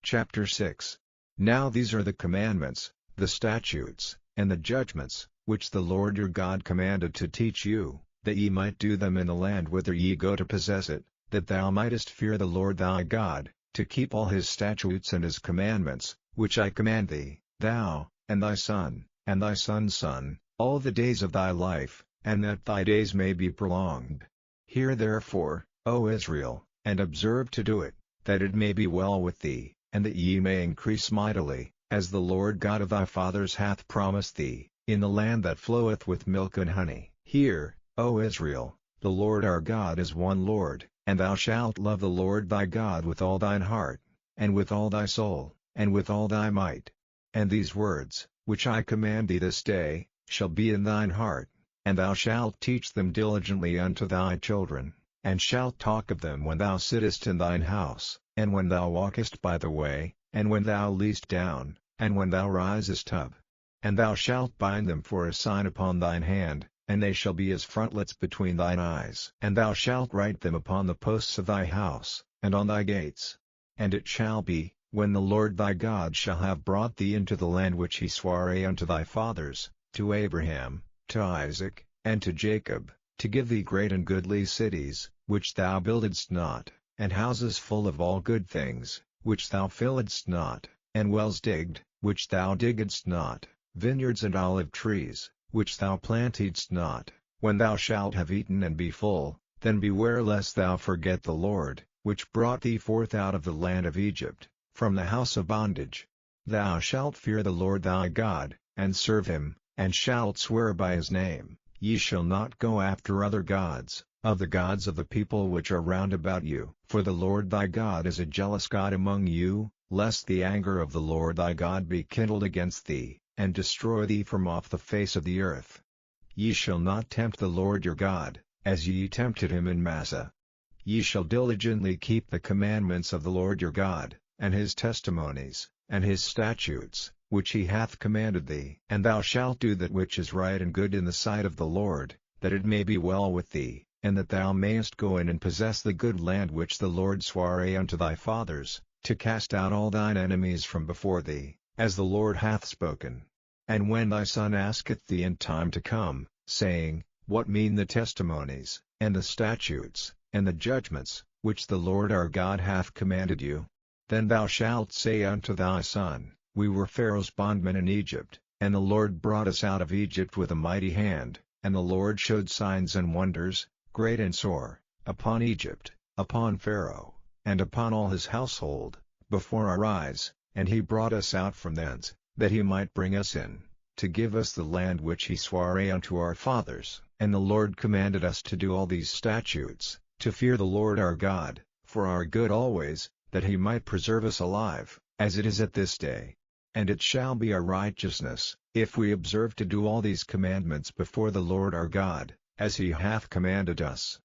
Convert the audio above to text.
Chapter 6. Now these are the commandments, the statutes, and the judgments, which the Lord your God commanded to teach you, that ye might do them in the land whither ye go to possess it, that thou mightest fear the Lord thy God, to keep all his statutes and his commandments, which I command thee, thou, and thy son, and thy son's son, all the days of thy life, and that thy days may be prolonged. Hear therefore, O Israel, and observe to do it, that it may be well with thee, and that ye may increase mightily, as the Lord God of thy fathers hath promised thee, in the land that floweth with milk and honey. Hear, O Israel, the Lord our God is one Lord, and thou shalt love the Lord thy God with all thine heart, and with all thy soul, and with all thy might. And these words, which I command thee this day, shall be in thine heart, and thou shalt teach them diligently unto thy children, and shalt talk of them when thou sittest in thine house, and when thou walkest by the way, and when thou liest down, and when thou risest up. And thou shalt bind them for a sign upon thine hand, and they shall be as frontlets between thine eyes. And thou shalt write them upon the posts of thy house, and on thy gates. And it shall be, when the Lord thy God shall have brought thee into the land which he sware unto thy fathers, to Abraham, to Isaac, and to Jacob, to give thee great and goodly cities, which thou buildedst not, and houses full of all good things, which thou filledst not, and wells digged, which thou diggedst not, vineyards and olive trees, which thou plantedst not. When thou shalt have eaten and be full, then beware lest thou forget the Lord, which brought thee forth out of the land of Egypt, from the house of bondage. Thou shalt fear the Lord thy God, and serve him, and shalt swear by his name. Ye shall not go after other gods, of the gods of the people which are round about you. For the Lord thy God is a jealous God among you, lest the anger of the Lord thy God be kindled against thee, and destroy thee from off the face of the earth. Ye shall not tempt the Lord your God, as ye tempted him in Massah. Ye shall diligently keep the commandments of the Lord your God, and his testimonies, and his statutes, which he hath commanded thee. And thou shalt do that which is right and good in the sight of the Lord, that it may be well with thee, and that thou mayest go in and possess the good land which the Lord sware unto thy fathers, to cast out all thine enemies from before thee, as the Lord hath spoken. And when thy son asketh thee in time to come, saying, What mean the testimonies, and the statutes, and the judgments, which the Lord our God hath commanded you? Then thou shalt say unto thy son, We were Pharaoh's bondmen in Egypt, and the Lord brought us out of Egypt with a mighty hand, and the Lord showed signs and wonders, great and sore, upon Egypt, upon Pharaoh, and upon all his household, before our eyes, and he brought us out from thence, that he might bring us in, to give us the land which he sware unto our fathers. And the Lord commanded us to do all these statutes, to fear the Lord our God, for our good always, that he might preserve us alive, as it is at this day. And it shall be our righteousness, if we observe to do all these commandments before the Lord our God, as he hath commanded us.